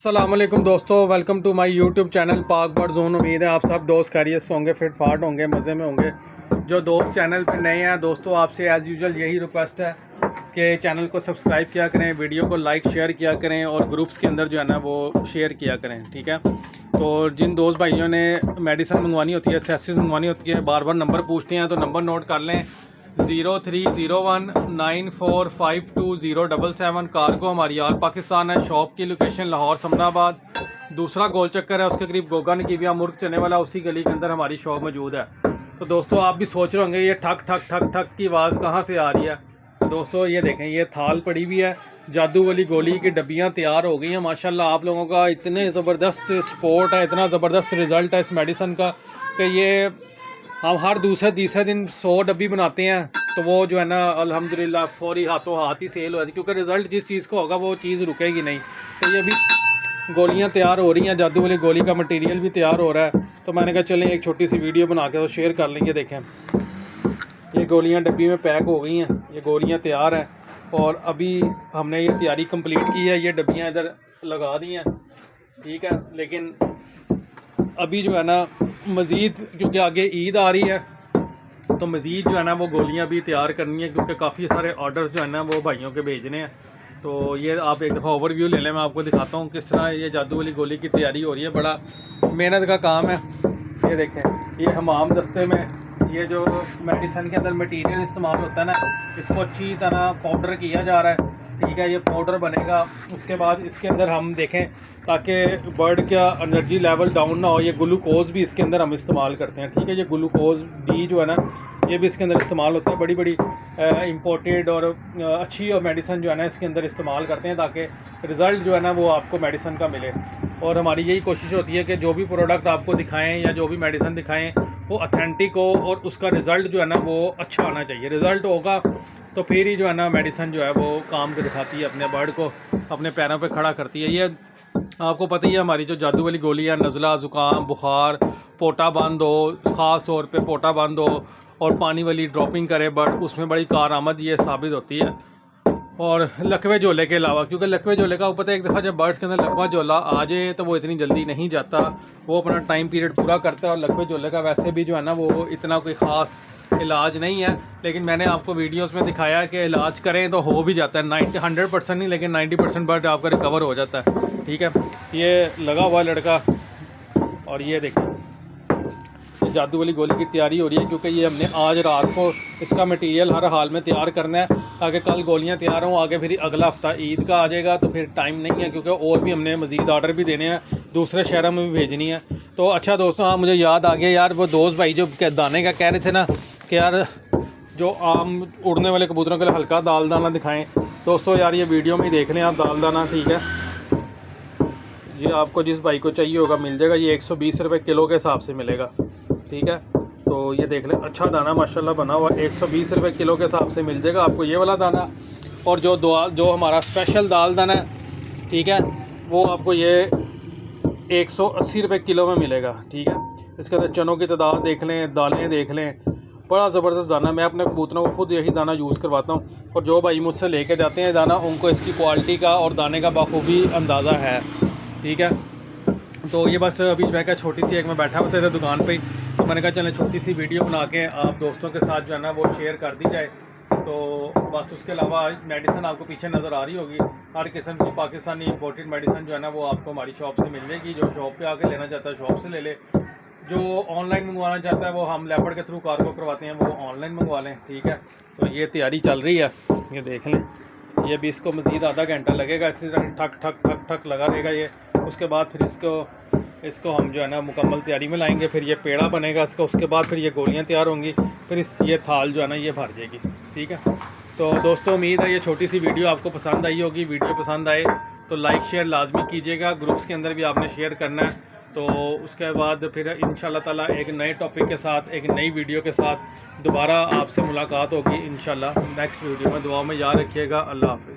अस्सलाम वालेकुम दोस्तों, welcome to my YouTube channel Pak Bird Zone. उम्मीद है आप सब दोस्त खैरियत से होंगे, फिट फाट होंगे, मज़े में होंगे। जो दोस्त चैनल पे नए हैं दोस्तों, आपसे एज़ यूजुअल यही रिक्वेस्ट है कि चैनल को सब्सक्राइब किया करें, वीडियो को लाइक शेयर किया करें और ग्रुप्स के अंदर जो है ना वो शेयर किया करें, ठीक है। तो जिन दोस्त भाइयों ने मेडिसिन मंगवानी होती है, एसेसरीज मंगवानी होती है, बार बार नंबर पूछते हैं, तो नंबर नोट कर लें 030194520777। कार्गो हमारी ऑल पाकिस्तान है। शॉप की लोकेशन लाहौर समनाबाद, दूसरा गोल चक्कर है, उसके करीब गोगा नकीबिया मुर्ग चने वाला, उसी गली के अंदर हमारी शॉप मौजूद है। तो दोस्तों आप भी सोच रहे होंगे ये ठक ठक ठक ठक की आवाज़ कहाँ से आ रही है। दोस्तों ये देखें, ये थाल पड़ी हुई है, जादू वाली गोली की डब्बियाँ तैयार हो गई हैं माशाल्लाह। आप लोगों का इतने ज़बरदस्त सपोर्ट है, इतना ज़बरदस्त रिज़ल्ट है इस मेडिसन का कि ये हम हर दूसरे तीसरे दिन 100 डब्बी बनाते हैं, तो वो जो है ना अल्हम्दुलिल्लाह फौरी हाथों हाथ ही सेल हो जाती है, क्योंकि रिज़ल्ट जिस चीज़ का होगा वो चीज़ रुकेगी नहीं। तो ये अभी गोलियां तैयार हो रही हैं, जादू वाली गोली का मटेरियल भी तैयार हो रहा है। तो मैंने कहा चलें एक छोटी सी वीडियो बना के तो शेयर कर लेंगे। देखें ये गोलियां डब्बी में पैक हो गई हैं, ये गोलियां तैयार हैं और अभी हमने ये तैयारी कंप्लीट की है। ये डब्बियां इधर लगा दी हैं, ठीक है। लेकिन अभी जो है ना मज़ीद, क्योंकि आगे ईद आ रही है, तो मज़ीद जो है ना वो गोलियां भी तैयार करनी है, क्योंकि काफ़ी सारे ऑर्डर्स जो है ना वो भाइयों के भेजने हैं। तो ये आप एक दफ़ा ओवरव्यू ले लें, मैं आपको दिखाता हूँ किस तरह ये जादू वाली गोली की तैयारी हो रही है। बड़ा मेहनत का काम है। ये देखें, ये हमाम दस्ते में ये जो मेडिसिन के अंदर मटेरियल इस्तेमाल होता है ना, इसको अच्छी तरह पाउडर किया जा रहा है, ठीक है। ये पाउडर बनेगा, उसके बाद इसके अंदर हम देखें ताकि बर्ड का एनर्जी लेवल डाउन ना हो, ये ग्लूकोज भी इसके अंदर हम इस्तेमाल करते हैं, ठीक है। ये ग्लूकोज डी जो है ना ये भी इसके अंदर इस्तेमाल होता है। बड़ी बड़ी इम्पोर्टेड और अच्छी मेडिसिन जो है ना इसके अंदर इस्तेमाल करते हैं, ताकि रिज़ल्ट जो है ना वो आपको मेडिसिन का मिले। और हमारी यही कोशिश होती है कि जो भी प्रोडक्ट आपको दिखाएं या जो भी मेडिसिन दिखाएं वो ऑथेंटिक हो और उसका रिज़ल्ट जो है ना वो अच्छा आना चाहिए। रिज़ल्ट होगा तो फिर ही जो है ना मेडिसिन जो है वो काम को दिखाती है, अपने बर्ड को अपने पैरों पे खड़ा करती है। ये आपको पता ही है, हमारी जो जादू वाली गोली है, नज़ला, ज़ुकाम, बुखार, पोटा बंद हो, ख़ास तौर पे पोटा बंद हो और पानी वाली ड्रॉपिंग करे बर्ड, उसमें बड़ी कारआमद ये साबित होती है। और लकवे झोले के अलावा, क्योंकि लकवे झोले का पता है, एक दफ़ा जब बर्ड्स के अंदर लकवा झोला आ जाए तो वो इतनी जल्दी नहीं जाता, वो अपना टाइम पीरियड पूरा करता है। और लकवे झोले का वैसे भी जो है ना वो इतना कोई ख़ास इलाज नहीं है, लेकिन मैंने आपको वीडियोस में दिखाया है कि इलाज करें तो हो भी जाता है। 100% नहीं, लेकिन 90% बर्ड आपका रिकवर हो जाता है, ठीक है। ये लगा हुआ लड़का, और ये देखिए जादू वाली गोली की तैयारी हो रही है, क्योंकि ये हमने आज रात को इसका मटेरियल हर हाल में तैयार करना है, ताकि कल गोलियां तैयार हों। आगे फिर अगला हफ्ता ईद का आ जाएगा, तो फिर टाइम नहीं है, क्योंकि और भी हमने मज़ीद ऑर्डर भी देने हैं, दूसरे शहरों में भी भेजनी है। तो अच्छा दोस्तों, हाँ मुझे याद आ गया यार, वो दोस्त भाई जो दाने का कह रहे थे ना कि यार जो आम उड़ने वाले कबूतरों के लिए हल्का दाल दाना दिखाएँ। दोस्तों यार ये वीडियो में ही देख लें आप दाल दाना, ठीक है। ये आपको जिस भाई को चाहिए होगा मिल जाएगा। ये 120 रुपये किलो के हिसाब से मिलेगा, ठीक है। तो ये देख लें, अच्छा दाना माशाल्लाह बना हुआ, 120 रुपये किलो के हिसाब से मिल जाएगा आपको ये वाला दाना। और जो हमारा स्पेशल दाल दाना है, ठीक है, वो आपको ये 180 रुपये किलो में मिलेगा, ठीक है। इसके अंदर चनों की तादाद देख लें, दालें देख लें, बड़ा ज़बरदस्त दाना। मैं अपने कबूतरों को खुद यही दाना यूज़ करवाता हूँ, और जो भाई मुझसे लेके जाते हैं दाना, उनको इसकी क्वालिटी का और दाने का बाखूबी अंदाज़ा है, ठीक है। तो ये बस अभी मैं क्या छोटी सी एक में बैठा होते थे दुकान पे, तो मैंने कहा चलें छोटी सी वीडियो बना के आप दोस्तों के साथ जो है ना वो शेयर कर दी जाए। तो बस उसके अलावा मेडिसिन आपको पीछे नज़र आ रही होगी, हर किस्म की पाकिस्तानी इंपोर्टेड मेडिसिन जो है ना वो आपको हमारी शॉप से मिल जाएगी। जो शॉप पे आके लेना चाहता है शॉप से ले ले, जो ऑनलाइन मंगवाना चाहता है वो हम लेपर्ड के थ्रू कार्गो करवाते हैं, वो ऑनलाइन मंगवा लें, ठीक है। तो ये तैयारी चल रही है, ये देख लें। ये भी इसको मज़ीद आधा घंटा लगेगा, इसी तरह ठक ठक ठक ठक लगा रहेगा ये। उसके बाद फिर इसको हम जो है ना मुकम्मल तैयारी में लाएंगे, फिर ये पेड़ा बनेगा इसका, उसके बाद फिर ये गोलियां तैयार होंगी, फिर ये थाल जो है ना ये भर जाएगी, ठीक है। तो दोस्तों उम्मीद है ये छोटी सी वीडियो आपको पसंद आई होगी। वीडियो पसंद आए तो लाइक शेयर लाजमी कीजिएगा, ग्रुप्स के अंदर भी आपने शेयर करना है। तो उसके बाद फिर इंशाल्लाह ताला एक नए टॉपिक के साथ, एक नई वीडियो के साथ दोबारा आपसे मुलाकात होगी इंशाल्लाह नेक्स्ट वीडियो में। दुआ में याद रखिएगा। अल्लाह हाफ़िज़।